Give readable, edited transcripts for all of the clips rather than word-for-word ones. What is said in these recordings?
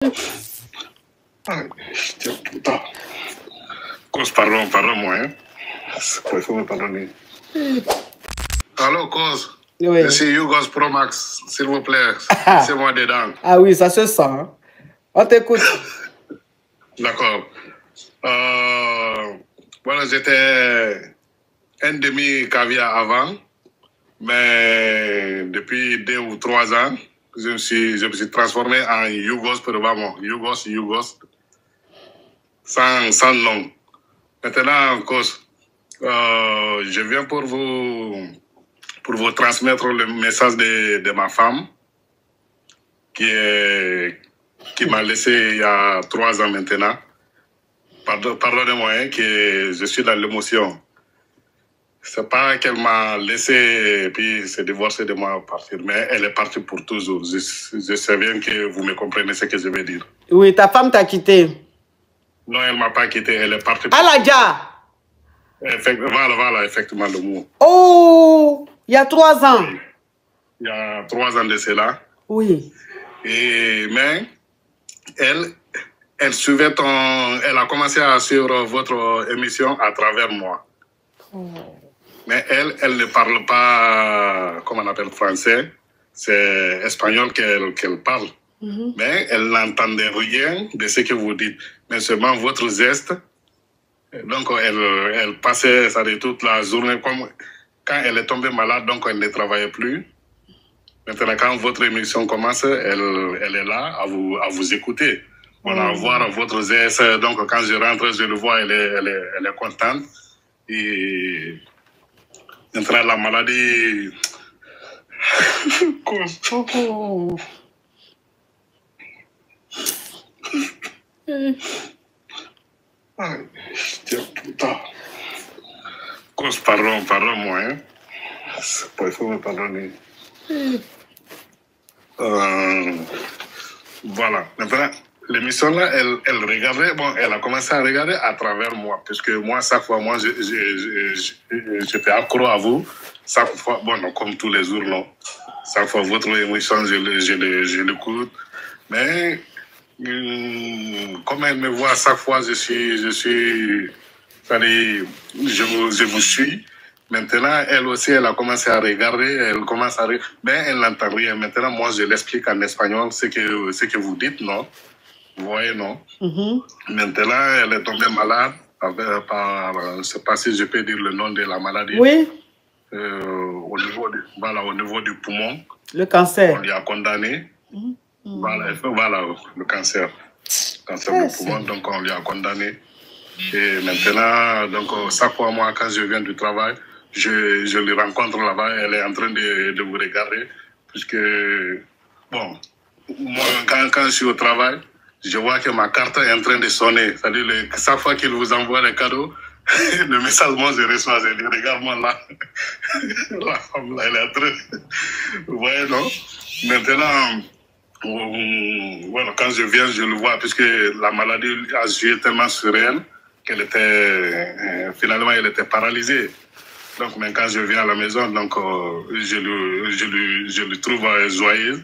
Putain. Cause, pardon-moi. Hein. Il faut me pardonner. Allô, Cause. Oui. Je suis Yougos Pro Max, s'il vous plaît. C'est moi dedans. Ah oui, ça se sent. Hein? On t'écoute. D'accord. Voilà, j'étais un demi-caviar avant, mais depuis 2 ou 3 ans, je me suis transformé en Yougos probablement. Yougos, sans nom. Maintenant, en cause, je viens pour vous transmettre le message de ma femme qui m'a laissé il y a 3 ans maintenant. Pardonnez-moi, hein, que je suis dans l'émotion. C'est pas qu'elle m'a laissé et puis s'est divorcée de moi partir, mais elle est partie pour toujours. Je sais bien que vous me comprenez ce que je veux dire. Oui, ta femme t'a quitté. Non, elle m'a pas quitté, elle est partie. Aladja. Voilà, effectivement, le mot. Oh, il y a 3 ans. Oui. Il y a 3 ans de cela. Oui. Mais elle suivait elle a commencé à suivre votre émission à travers moi. Oh. Mais elle ne parle pas, comment on appelle, français. C'est espagnol qu'elle parle. Mais elle n'entendait rien de ce que vous dites. Mais seulement votre geste. Donc, elle passait ça toute la journée. Comme quand elle est tombée malade, donc elle ne travaillait plus. Maintenant, quand votre émission commence, elle est là à vous écouter. Voilà, voir votre geste. Donc, quand je rentre, je le vois, elle est contente. Et maintenant, la maladie... Putain. Cause, pardon-moi. Hein. Il faut me pardonner. Voilà. Maintenant, l'émission là, elle regardait, bon, elle a commencé à regarder à travers moi, puisque moi, chaque fois, moi, j'étais accro à vous. Chaque fois, bon, non, comme tous les jours, non. Chaque fois, votre émission, je l'écoute. Mais, comme elle me voit, chaque fois, c'est-à-dire, je vous suis. Maintenant, elle aussi, elle a commencé à regarder, elle commence à rire, mais elle n'entend rien. Maintenant, moi, je l'explique en espagnol, ce que vous dites, non? Vous voyez, non? Maintenant, elle est tombée malade par, je ne sais pas si je peux dire le nom de la maladie. Oui. Au niveau du poumon. Le cancer. On lui a condamné. Voilà, le cancer. Cancer du poumon, donc on lui a condamné. Et maintenant, donc, chaque fois, moi, quand je viens du travail, je le rencontre là-bas, elle est en train de vous regarder, puisque, bon, moi, quand je suis au travail, je vois que ma carte est en train de sonner. C'est-à-dire, chaque fois qu'il vous envoie les cadeaux, le message, moi, je reçois, je dis, regarde-moi là. La femme, là, elle est en train... Vous voyez, non? Maintenant, voilà, quand je viens, je le vois, puisque la maladie a joué tellement sur elle qu'elle était, finalement, elle était paralysée. Donc, même quand je viens à la maison, donc, je le trouve joyeuse.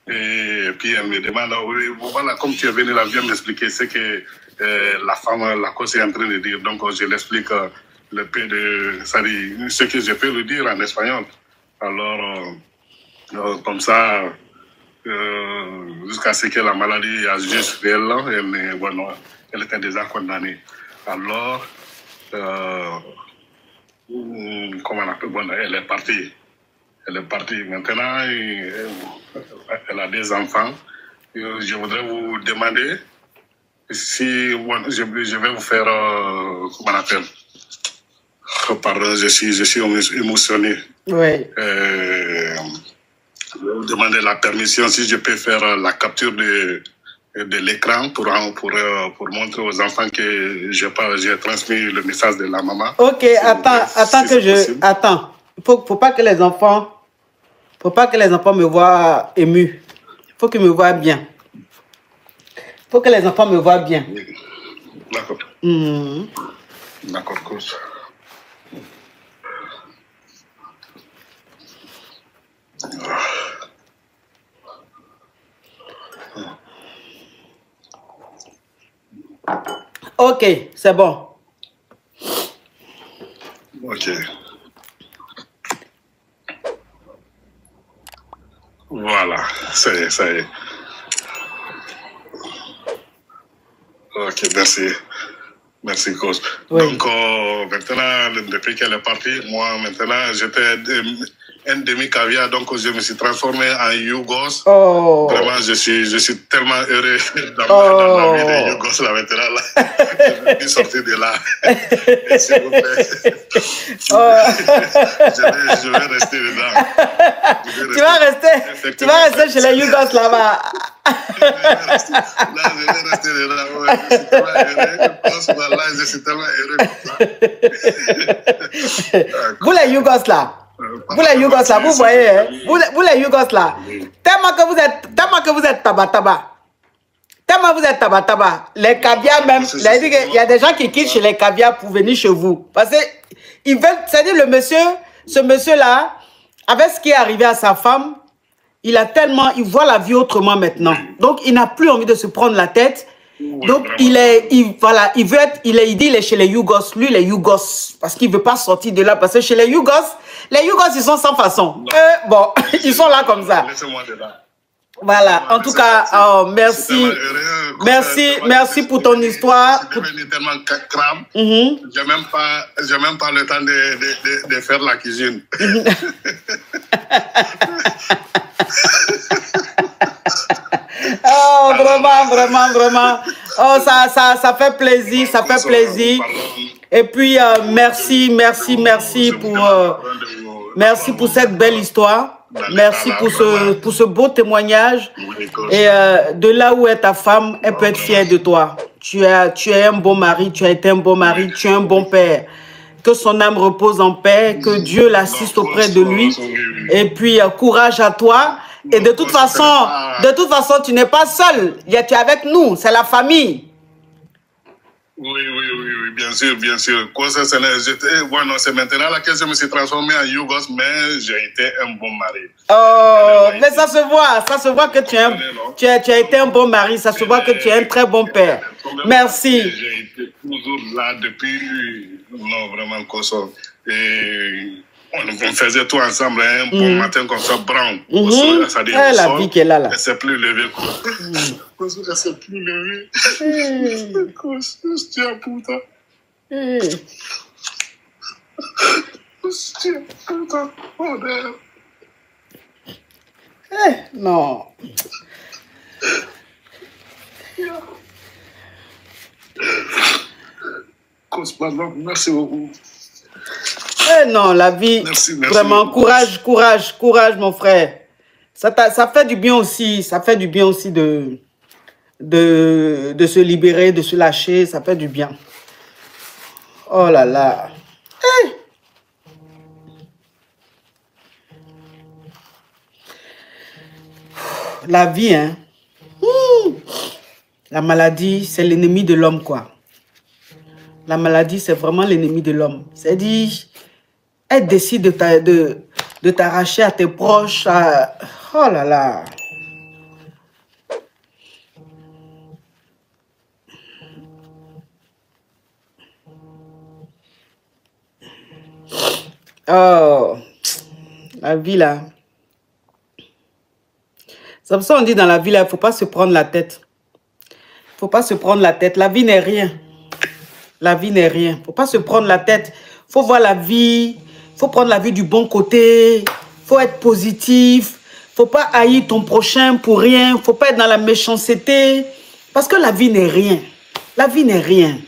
Et puis, elle me demande, oui, voilà, comme tu es venu là, viens m'expliquer ce que la femme, la cause est en train de dire. Donc, je l'explique le peu de, ce que je peux lui dire en espagnol. Alors, comme ça, jusqu'à ce que la maladie a juste fait elle, bueno, elle était déjà condamnée. Alors, comment on appelle, bueno, elle est partie. Elle est partie. Maintenant, elle a des enfants. Je voudrais vous demander si, bueno, je vais vous faire, comment on appelle, pardon, je suis émotionné. Oui. Je vais vous demander la permission si je peux faire la capture de l'écran pour montrer aux enfants que j'ai transmis le message de la maman. Ok, attends que je... Attends. Faut pas que les enfants... Faut pas que les enfants me voient ému. Faut qu'ils me voient bien. Faut que les enfants me voient bien. D'accord. D'accord, coach. Ok, c'est bon. Ok. Voilà, ça y est, ça y est. Ok, merci. Merci, coach. Oui. Donc, maintenant, depuis qu'elle est partie, moi, maintenant, j'étais un demi-caviar, donc je me suis transformé en Yougos. Oh. Vraiment, je suis tellement heureux dans ma vie de Yougos, là, maintenant, là. Je suis sorti de là. S'il vous plaît. Je vais rester dedans. Tu vas rester chez les Yougos, là-bas. Là, je vais rester dedans. Ouais. Je suis tellement heureux. Là, je suis tellement heureux. Vous, les Yougos, là. Vous les Yougos là, vous voyez, hein? Vous les Yougos là, tellement que vous êtes tabac. Tellement vous êtes tabac. Les caviars même, il y a des gens qui quittent chez les caviars pour venir chez vous. Parce que ils veulent, c'est-à-dire ce monsieur là, avec ce qui est arrivé à sa femme, il voit la vie autrement maintenant. Donc il n'a plus envie de se prendre la tête. Donc il dit il est chez les Yougos, lui les Yougos, parce qu'il veut pas sortir de là, parce que chez les Yougos ils sont sans façon. Bon, ils sont là comme ça. Voilà, en tout cas, merci. Merci pour ton histoire. Je suis devenu tellement crame. J'ai même pas le temps de faire la cuisine. Oh, vraiment. Oh, ça fait plaisir, Et puis, merci pour cette belle histoire. Merci pour ce beau témoignage. Et de là où est ta femme, elle peut être fière de toi. Tu es un bon mari, tu as été un bon mari, tu es un bon père. Que son âme repose en paix, que Dieu l'assiste auprès de lui. Et puis, courage à toi. Et de toute façon, tu n'es pas seul. Tu es avec nous, c'est la famille. Oui, bien sûr. C'est maintenant là que je me suis transformé en Yougos, mais j'ai été un bon mari. Oh, mais ça se voit que tu as été un bon mari, ça se voit que tu es un très bon père. Merci. J'ai été toujours là depuis, non, vraiment, et on faisait tout ensemble, un bon matin comme ça, brown. La vie qu'elle a là. Elle ne s'est plus levée. Elle ne s'est plus levée. Hostia puta. Hostia puta. Non. Merci beaucoup. Non, la vie, merci vraiment, courage, mon frère. Ça fait du bien aussi, de se libérer, de se lâcher, ça fait du bien. Oh là là. Hey. La vie, hein. La maladie, c'est l'ennemi de l'homme, quoi. La maladie, c'est vraiment l'ennemi de l'homme. C'est-à-dire, elle décide de t'arracher à tes proches. Oh là là. Oh, la vie là. C'est pour ça qu'on dit dans la vie là, il ne faut pas se prendre la tête. Il ne faut pas se prendre la tête. La vie n'est rien. La vie n'est rien. Il ne faut pas se prendre la tête. Il faut voir la vie. Il faut prendre la vie du bon côté. Il faut être positif. Il ne faut pas haïr ton prochain pour rien. Il ne faut pas être dans la méchanceté. Parce que la vie n'est rien. La vie n'est rien.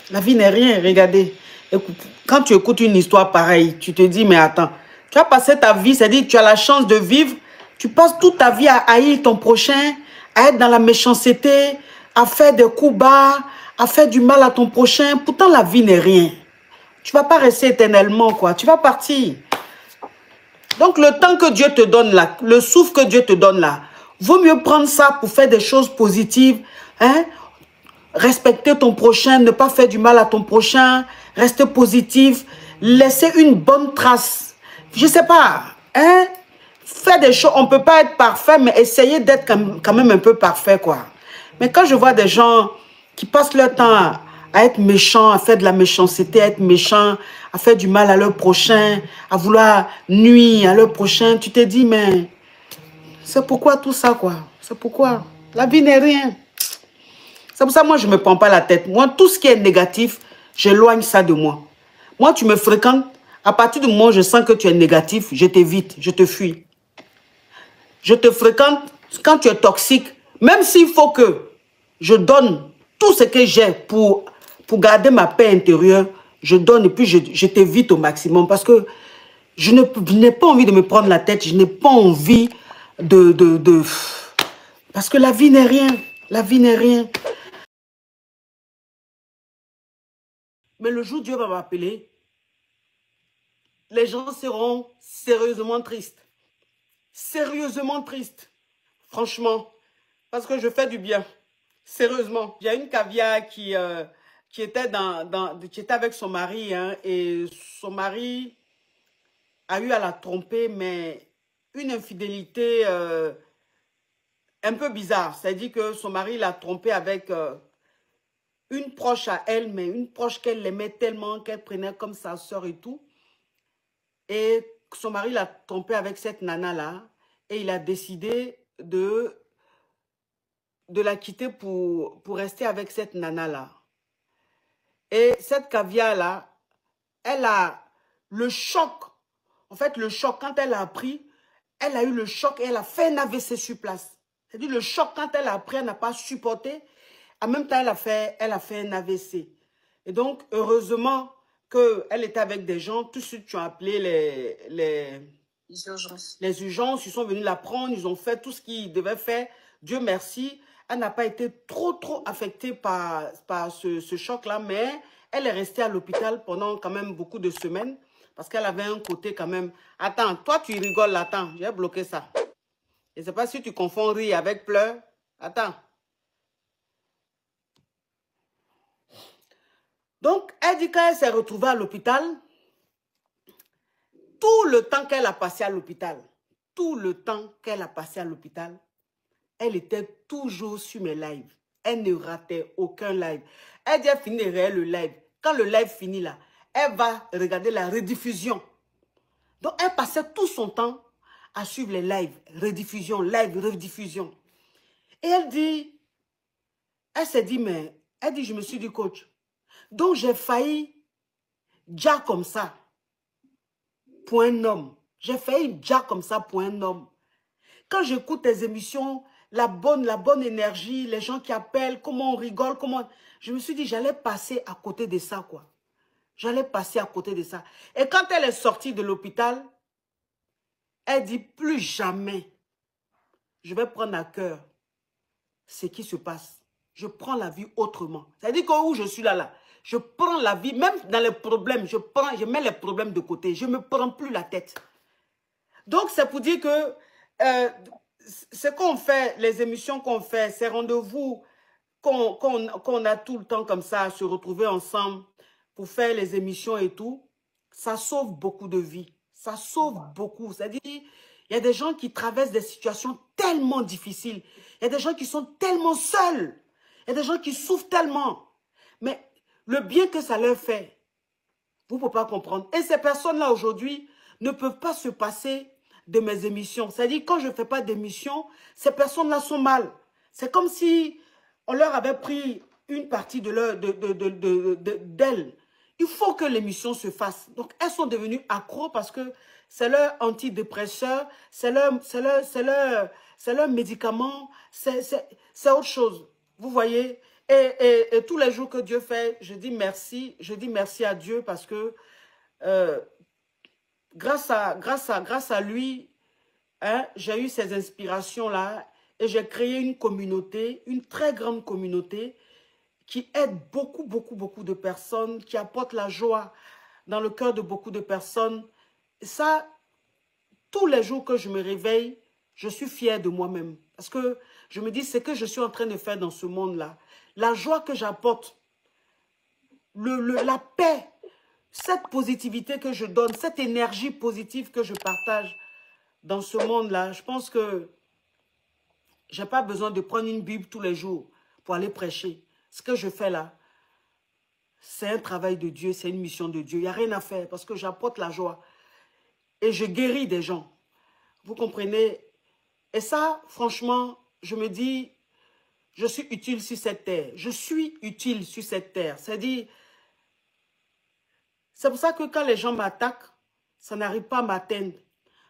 La vie n'est rien. Regardez. Écoute, quand tu écoutes une histoire pareille, tu te dis, mais attends, tu as passé ta vie, c'est-à-dire que tu as la chance de vivre. Tu passes toute ta vie à haïr ton prochain, à être dans la méchanceté, à faire des coups bas, à faire du mal à ton prochain. Pourtant, la vie n'est rien. Tu ne vas pas rester éternellement, quoi. Tu vas partir. Donc, le temps que Dieu te donne là, le souffle que Dieu te donne là, vaut mieux prendre ça pour faire des choses positives. Hein? Respecter ton prochain, ne pas faire du mal à ton prochain, rester positif, laisser une bonne trace. Je ne sais pas. Hein? Faire des choses, on ne peut pas être parfait, mais essayer d'être quand même un peu parfait, quoi. Mais quand je vois des gens qui passent leur temps à être méchants, à faire de la méchanceté, à être méchants, à faire du mal à leur prochain, à vouloir nuire à leur prochain. Tu te dis, mais c'est pourquoi tout ça, quoi? C'est pourquoi? La vie n'est rien. C'est pour ça que moi, je ne me prends pas la tête. Moi, tout ce qui est négatif, j'éloigne ça de moi. Moi, tu me fréquentes, à partir du moment où je sens que tu es négatif, je t'évite, je te fuis. Je te fréquente quand tu es toxique, même s'il faut que je donne tout ce que j'ai pour garder ma paix intérieure, je donne et puis je t'évite au maximum parce que je n'ai pas envie de me prendre la tête, je n'ai pas envie Parce que la vie n'est rien, la vie n'est rien. Mais le jour où Dieu va m'appeler, les gens seront sérieusement tristes. Sérieusement tristes. Franchement, parce que je fais du bien. Sérieusement. Il y a une caviar qui était qui était avec son mari, hein, et son mari a eu à la tromper, mais une infidélité un peu bizarre. C'est-à-dire que son mari l'a trompée avec une proche à elle, mais une proche qu'elle aimait tellement, qu'elle prenait comme sa soeur et tout. Et son mari l'a trompée avec cette nana-là, et il a décidé de la quitter pour rester avec cette nana-là. Et cette caviar-là, elle a le choc. En fait, le choc, quand elle a appris, elle a eu le choc et elle a fait un AVC sur place. C'est-à-dire le choc, quand elle a appris, elle n'a pas supporté. En même temps, elle a fait un AVC. Et donc, heureusement qu'elle était avec des gens. Tout de suite, tu as appelé les urgences. Les urgences, ils sont venus la prendre, ils ont fait tout ce qu'ils devaient faire. Dieu merci, elle n'a pas été trop affectée par ce choc-là, mais elle est restée à l'hôpital pendant quand même beaucoup de semaines parce qu'elle avait un côté quand même... Attends, toi tu rigoles là, attends, j'ai bloqué ça. Je ne sais pas si tu confonds rire avec pleurs. Attends. Donc, elle dit qu'elle s'est retrouvée à l'hôpital, tout le temps qu'elle a passé à l'hôpital, elle était toujours sur mes lives. Elle ne ratait aucun live. Elle dit, elle finirait le live. Quand le live finit là, elle va regarder la rediffusion. Donc, elle passait tout son temps à suivre les lives. Rediffusion, live, rediffusion. Et elle s'est dit, mais, elle dit, je me suis dit, coach, donc j'ai failli déjà comme ça pour un homme. J'ai failli déjà comme ça pour un homme. Quand j'écoute tes émissions, la bonne énergie, les gens qui appellent, comment on rigole, comment... Je me suis dit, j'allais passer à côté de ça, quoi. J'allais passer à côté de ça. Et quand elle est sortie de l'hôpital, elle dit, plus jamais, je vais prendre à cœur ce qui se passe. Je prends la vie autrement. C'est-à-dire que où je suis là, je prends la vie, même dans les problèmes, je mets les problèmes de côté. Je ne me prends plus la tête. Donc, c'est pour dire que ce qu'on fait, les émissions qu'on fait, ces rendez-vous qu'on a tout le temps comme ça, à se retrouver ensemble pour faire les émissions et tout, ça sauve beaucoup de vies. Ça sauve beaucoup. C'est-à-dire, il y a des gens qui traversent des situations tellement difficiles. Il y a des gens qui sont tellement seuls. Il y a des gens qui souffrent tellement. Mais le bien que ça leur fait, vous ne pouvez pas comprendre. Et ces personnes-là, aujourd'hui, ne peuvent pas se passer de mes émissions. C'est-à-dire, quand je ne fais pas d'émissions, ces personnes-là sont mal. C'est comme si on leur avait pris une partie d'elles. Il faut que l'émission se fasse. Donc, elles sont devenues accros parce que c'est leur antidépresseur, c'est leur médicament, c'est autre chose. Vous voyez? Et tous les jours que Dieu fait, je dis merci à Dieu parce que grâce à lui, hein, j'ai eu ces inspirations-là et j'ai créé une communauté, une très grande communauté qui aide beaucoup de personnes, qui apporte la joie dans le cœur de beaucoup de personnes. Ça, tous les jours que je me réveille, je suis fière de moi-même. Parce que je me dis, c'est que je suis en train de faire dans ce monde-là. La joie que j'apporte, la paix, cette positivité que je donne, cette énergie positive que je partage dans ce monde-là, je pense que je n'ai pas besoin de prendre une Bible tous les jours pour aller prêcher. ce que je fais là, c'est un travail de Dieu, c'est une mission de Dieu. Il n'y a rien à faire parce que j'apporte la joie et je guéris des gens. Vous comprenez? Et ça, franchement, je me dis, je suis utile sur cette terre. Je suis utile sur cette terre. C'est-à-dire, c'est pour ça que quand les gens m'attaquent, ça n'arrive pas à m'atteindre.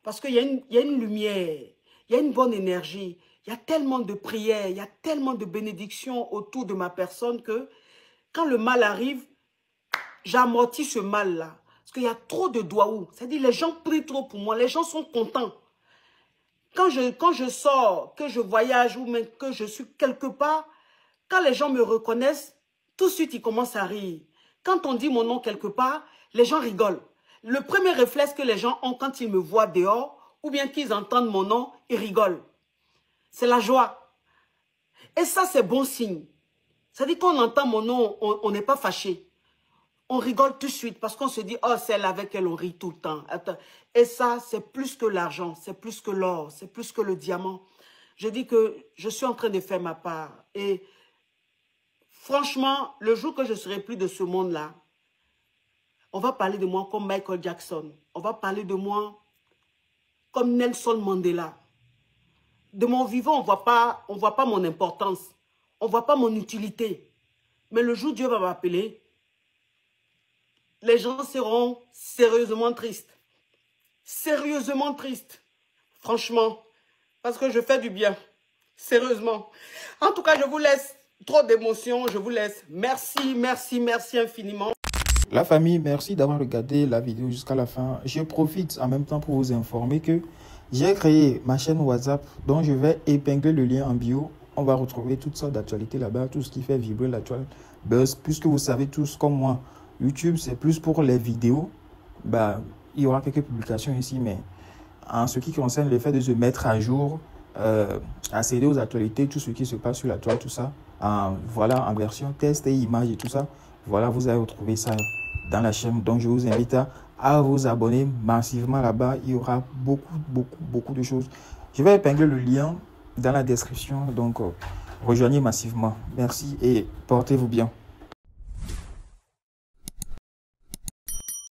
Parce qu'il y a une lumière, il y a une bonne énergie, il y a tellement de prières, il y a tellement de bénédictions autour de ma personne que quand le mal arrive, j'amortis ce mal-là. Parce qu'il y a trop de doigts. C'est-à-dire, les gens prient trop pour moi, les gens sont contents. Quand je sors, que je voyage ou même que je suis quelque part, quand les gens me reconnaissent, tout de suite, ils commencent à rire. Quand on dit mon nom quelque part, les gens rigolent. Le premier réflexe que les gens ont quand ils me voient dehors, ou bien qu'ils entendent mon nom, ils rigolent. C'est la joie. Et ça, c'est bon signe. C'est-à-dire qu'on entend mon nom, on n'est pas fâché. On rigole tout de suite parce qu'on se dit, oh, celle avec elle, on rit tout le temps. Attends. Et ça, c'est plus que l'argent, c'est plus que l'or, c'est plus que le diamant. Je dis que je suis en train de faire ma part. Et franchement, le jour que je ne serai plus de ce monde-là, on va parler de moi comme Michael Jackson. On va parler de moi comme Nelson Mandela. De mon vivant, on voit pas mon importance. On ne voit pas mon utilité. Mais le jour où Dieu va m'appeler, les gens seront sérieusement tristes. Sérieusement tristes. Franchement. Parce que je fais du bien. Sérieusement. En tout cas, je vous laisse. Trop d'émotions, je vous laisse. Merci, merci, merci infiniment. La famille, merci d'avoir regardé la vidéo jusqu'à la fin. Je profite en même temps pour vous informer que j'ai créé ma chaîne WhatsApp dont je vais épingler le lien en bio. On va retrouver toutes sortes d'actualités là-bas, tout ce qui fait vibrer l'actuel buzz. Puisque vous savez tous comme moi, YouTube c'est plus pour les vidéos. Bah, il y aura quelques publications ici, mais en ce qui concerne le fait de se mettre à jour, accéder aux actualités, tout ce qui se passe sur la toile, tout ça, voilà, en version test et images et tout ça, voilà, vous allez retrouver ça dans la chaîne. Donc je vous invite à vous abonner massivement là-bas. Il y aura beaucoup de choses. Je vais épingler le lien dans la description, donc rejoignez massivement. Merci et portez-vous bien.